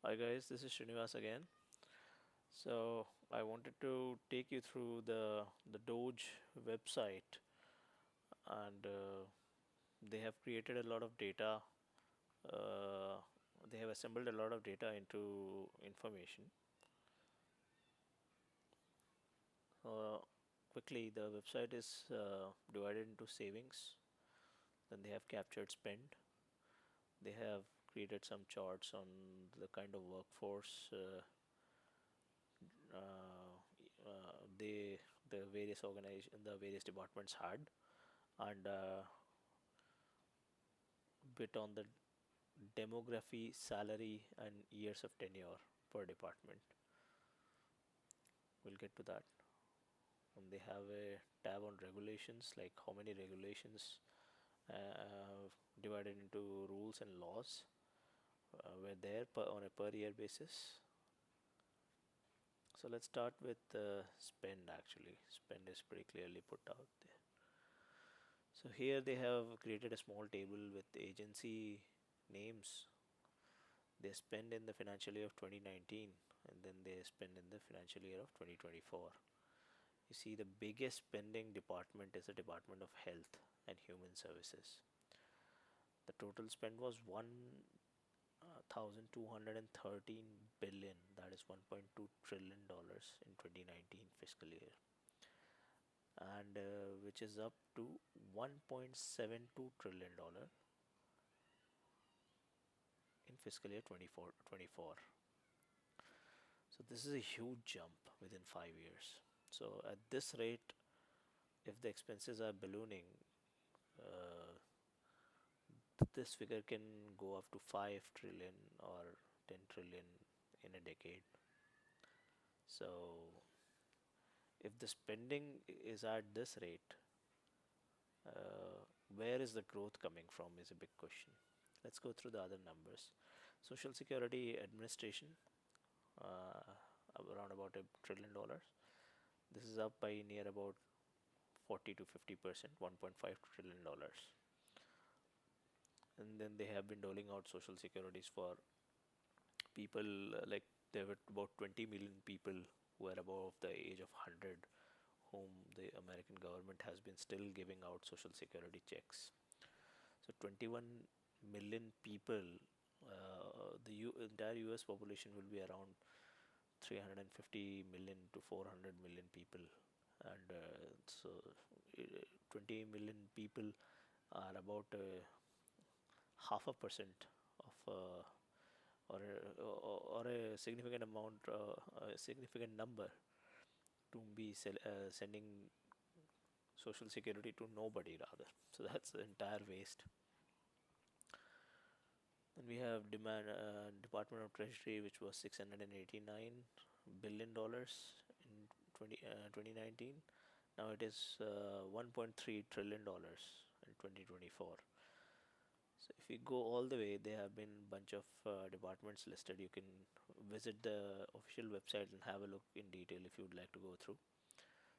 Hi guys, this is Srinivas again. So I wanted to take you through the DOGE website, and they have created a lot of data. Uh, they have assembled a lot of data into information. Uh, Quickly, the website is divided into savings. Then they have captured spend. They have created some charts on the kind of workforce they the various departments had, and bit on the demography, salary, and years of tenure per department. We'll get to that. And they have a tab on regulations, like how many regulations divided into rules and laws were there on a per year basis. So let's start with spend actually. Spend is pretty clearly put out there. So here they have created a small table with agency names. They spend in the financial year of 2019, and then they spend in the financial year of 2024. You see, the biggest spending department is the Department of Health and Human Services. The total spend was 1,213 billion, that is $1.2 trillion in 2019 fiscal year, and which is up to $1.72 trillion in fiscal year 24. So this is a huge jump within 5 years. So at this rate, if the expenses are ballooning, uh, this figure can go up to 5 trillion or 10 trillion in a decade. So if the spending is at this rate, where is the growth coming from is a big question. Let's go through the other numbers. Social Security Administration, uh, around about $1 trillion. This is up by near about 40 to 50%, $1.5 trillion. And then they have been doling out social securities for people, like there were about 20 million people who are above the age of 100, whom the American government has been still giving out social security checks. So 21 million people, the entire US population will be around 350 million to 400 million people, and uh, 20 million people are about half a percent of or a significant amount, a significant number to be sending social security to nobody rather. So that's the entire waste. Then we have Department of Treasury, which was $689 billion in 2019. Now it is $1.3 trillion in 2024. So if we go all the way, there have been bunch of departments listed. You can visit the official website and have a look in detail if you would like to go through.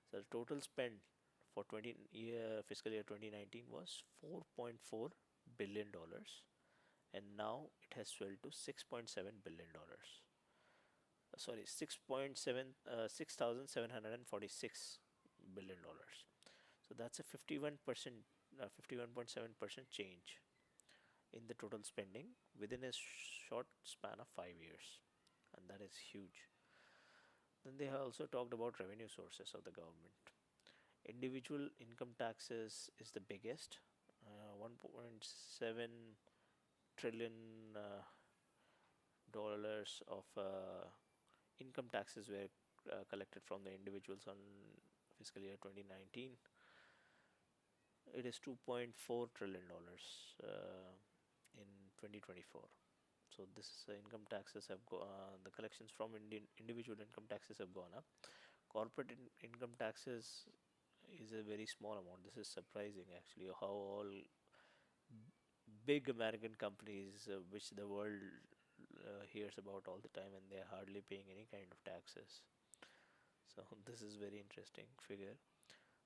So the total spend for 20 year fiscal year 2019 was $4.4 billion, and now it has swelled to $6.7 billion. Sorry, 6,746 billion dollars. So that's a 51%, 51.7% change in the total spending within a short span of 5 years, and that is huge. Then they have also talked about revenue sources of the government. Individual income taxes is the biggest, 1.7 trillion dollars of income taxes were collected from the individuals on fiscal year 2019. It is $2.4 trillion in 2024. So this is income taxes have the collections from individual income taxes have gone up. Corporate income taxes is a very small amount. This is surprising actually, how all big American companies, which the world hears about all the time, and they're hardly paying any kind of taxes. So this is very interesting figure.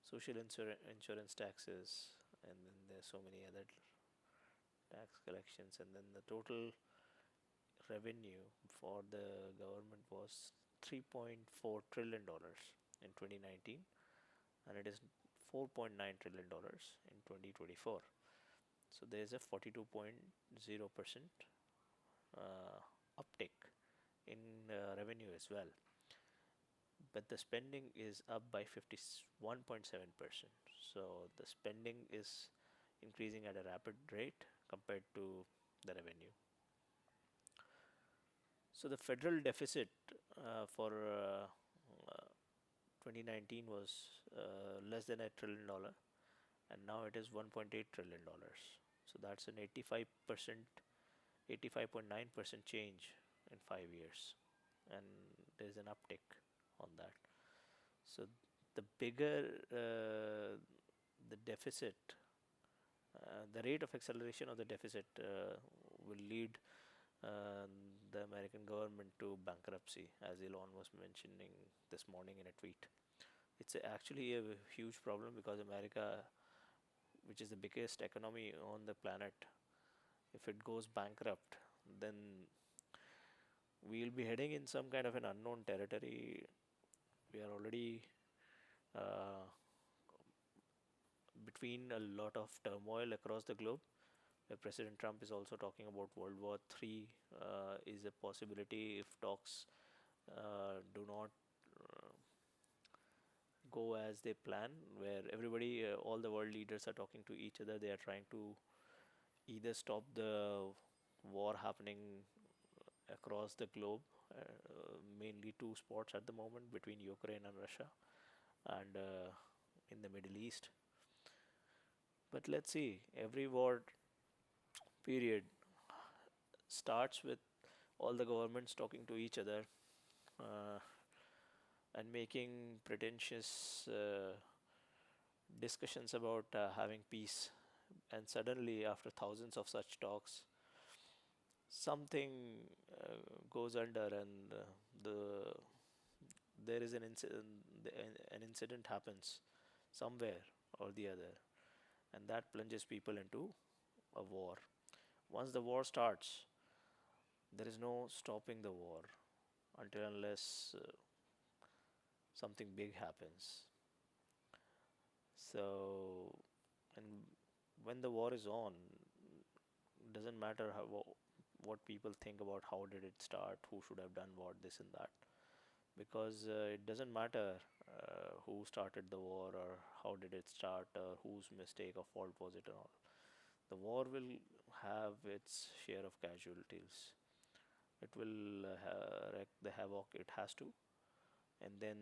Social insurance taxes, and then there's so many other tax collections, and then the total revenue for the government was $3.4 trillion in 2019, and it is $4.9 trillion in 2024. So there is a 42.0% uh, uptick in revenue as well. But the spending is up by 51.7%. So the spending is increasing at a rapid rate compared to the revenue. So the federal deficit for 2019 was less than $1 trillion, and now it is $1.8 trillion. So that's an 85.9% change in 5 years, and there's an uptick on that. So the bigger the deficit, the rate of acceleration of the deficit will lead uh, the American government to bankruptcy, as Elon was mentioning this morning in a tweet. It's actually a huge problem because America, which is the biggest economy on the planet, if it goes bankrupt, then we'll be heading in some kind of an unknown territory. We are already uh, between a lot of turmoil across the globe. President Trump is also talking about World War III is a possibility if talks do not uh, go as they plan, where everybody, all the world leaders are talking to each other. They are trying to either stop the war happening across the globe, mainly two spots at the moment between Ukraine and Russia, and in the Middle East. But let's see, every war period starts with all the governments talking to each other uh, and making pretentious discussions about having peace. And suddenly, after thousands of such talks, something goes under, and the there is an incident. An incident happens somewhere or the other, and that plunges people into a war. Once the war starts, there is no stopping the war until unless something big happens. So, and when the war is on, doesn't matter what people think about how did it start, who should have done what, this and that, because it doesn't matter who started the war or how did it start or whose mistake or fault was it and all. The war will have its share of casualties. It will wreak the havoc it has to, and then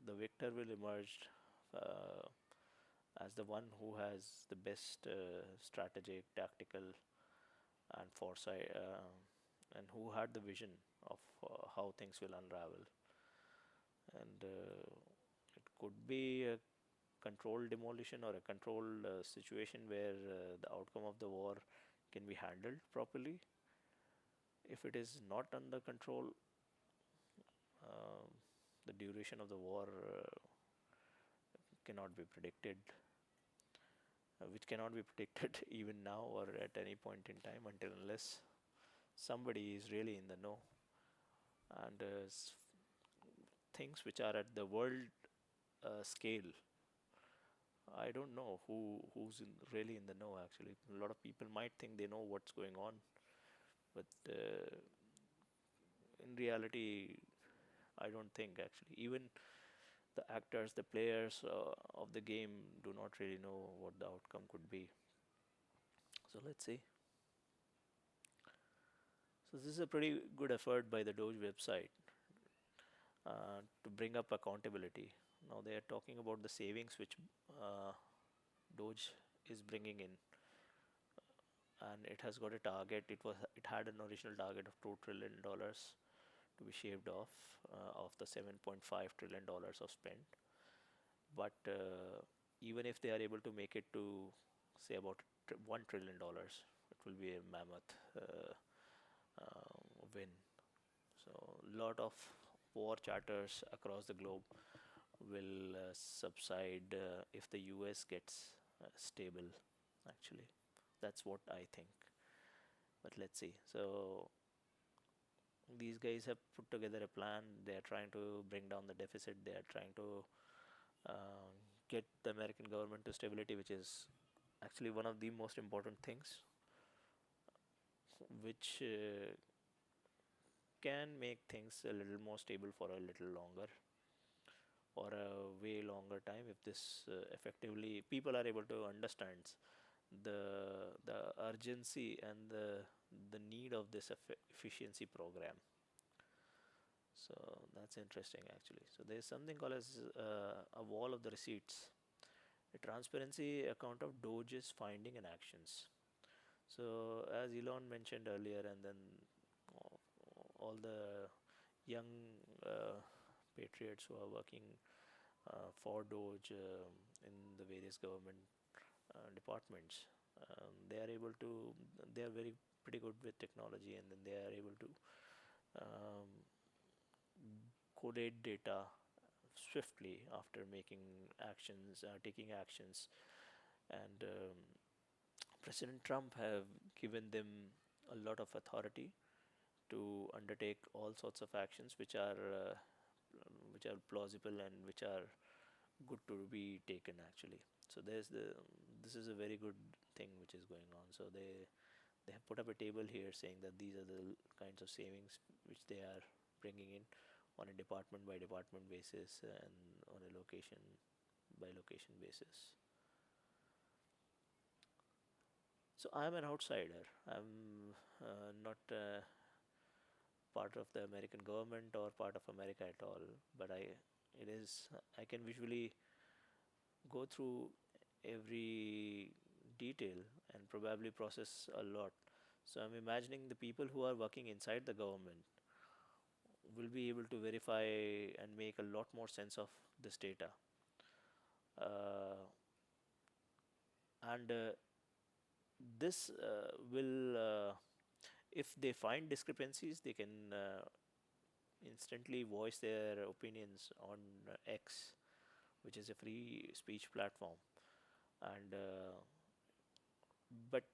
the victor will emerge uh, as the one who has the best strategic, tactical, and foresight, and who had the vision of how things will unravel. And it could be a controlled demolition or a controlled situation where the outcome of the war can be handled properly. If it is not under control, um, the duration of the war cannot be predicted, which cannot be predicted even now or at any point in time until unless somebody is really in the know. And things which are at the world scale, I don't know who's really in the know actually. A lot of people might think they know what's going on, but in reality, I don't think actually. Even the actors, the players of the game do not really know what the outcome could be. So let's see. So this is a pretty good effort by the DOGE website to bring up accountability. Now they are talking about the savings which DOGE is bringing in, and it has got a target. It had an original target of $2 trillion to be shaved off of the $7.5 trillion of spend. But even if they are able to make it to say about $1 trillion, it will be a mammoth win. So a lot of war charters across the globe will subside if the US gets stable. Actually, that's what I think. But let's see. So these guys have put together a plan. They are trying to bring down the deficit. They are trying to uh, get the American government to stability, which is actually one of the most important things, which can make things a little more stable for a little longer or a way longer time if this effectively people are able to understand the urgency and the need of this efficiency program. So that's interesting actually. So there's something called as a wall of the receipts, a transparency account of DOGE's finding and actions. So as Elon mentioned earlier, and then all the young uh, patriots who are working for DOGE in the various government departments, they are able to, they are very pretty good with technology, and then they are able to um, collate data swiftly after making actions, taking actions, and President Trump have given them a lot of authority to undertake all sorts of actions which are plausible and which are good to be taken actually. So there's the this is a very good thing which is going on. So they have put up a table here saying that these are the kinds of savings which they are bringing in on a department by department basis and on a location by location basis. So I'm an outsider. I'm not part of the American government or part of America at all. But it is, I can visually go through every detail and probably process a lot. So I'm imagining the people who are working inside the government will be able to verify and make a lot more sense of this data. Uh, and this will, if they find discrepancies, they can instantly voice their opinions on X, which is a free speech platform. And but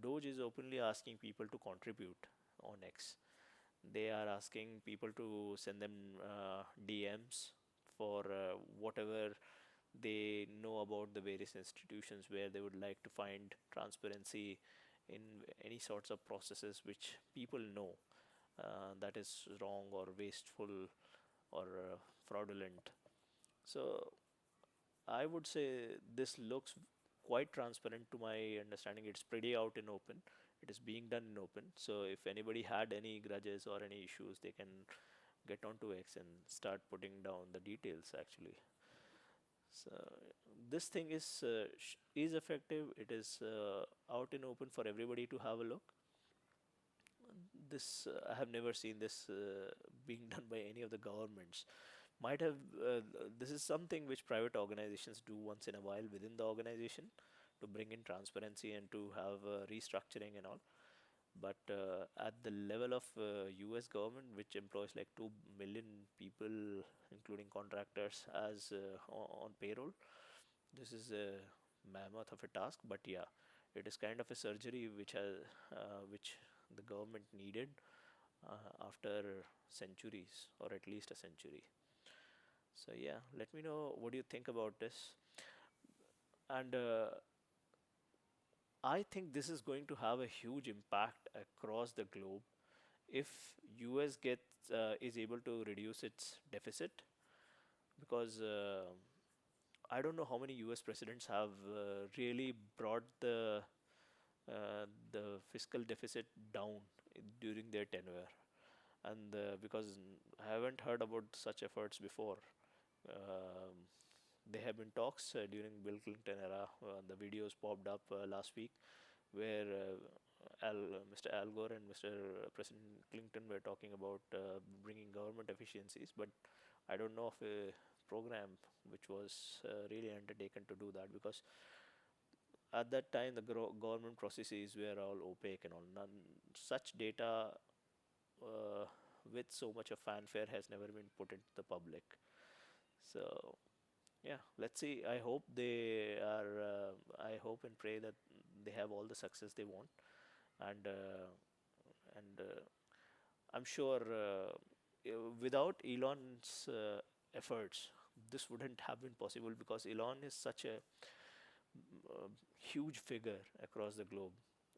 Doge is openly asking people to contribute on X. They are asking people to send them DMs for whatever they know about the various institutions where they would like to find transparency in any sorts of processes which people know that is wrong or wasteful or fraudulent. So I would say this looks quite transparent to my understanding. It's pretty out in open. It is being done in open. So if anybody had any grudges or any issues, they can get onto X and start putting down the details actually. So this thing is effective. It is out in open for everybody to have a look. This I have never seen this being done by any of the governments. Might have this is something which private organizations do once in a while within the organization to bring in transparency and to have restructuring and all. But at the level of U.S. government, which employs like 2 million people, including contractors, as on payroll, this is a mammoth of a task. But yeah, it is kind of a surgery which the government needed after centuries, or at least a century. So yeah, let me know what do you think about this. And I think this is going to have a huge impact across the globe if US gets is able to reduce its deficit, because I don't know how many US presidents have really brought the fiscal deficit down during their tenure, and because I haven't heard about such efforts before. Um, there have been talks during Bill Clinton era. The videos popped up last week where Mr. Al Gore and Mr. President Clinton were talking about bringing government efficiencies, but I don't know of a program which was really undertaken to do that, because at that time the government processes were all opaque and all. None such data uh, with so much of fanfare has never been put into the public. So yeah, let's see. I hope they are. I hope and pray that they have all the success they want. and I'm sure without Elon's efforts, this wouldn't have been possible because Elon is such a huge figure across the globe,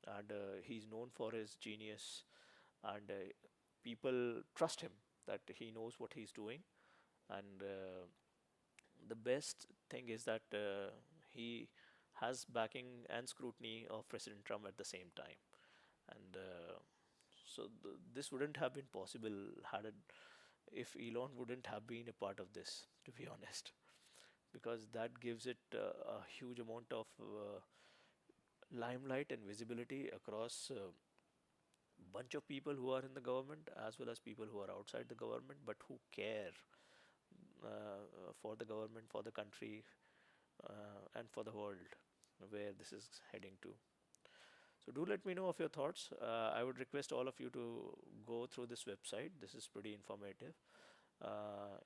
and he's known for his genius, and people trust him that he knows what he's doing. And the best thing is that he has backing and scrutiny of President Trump at the same time, and so this wouldn't have been possible had it, if Elon wouldn't have been a part of this, to be honest, because that gives it a huge amount of limelight and visibility across a bunch of people who are in the government as well as people who are outside the government but who care for the government, for the country, and for the world where this is heading to. So do let me know of your thoughts. I would request all of you to go through this website. This is pretty informative. Uh,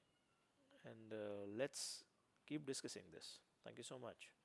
and let's keep discussing this. Thank you so much.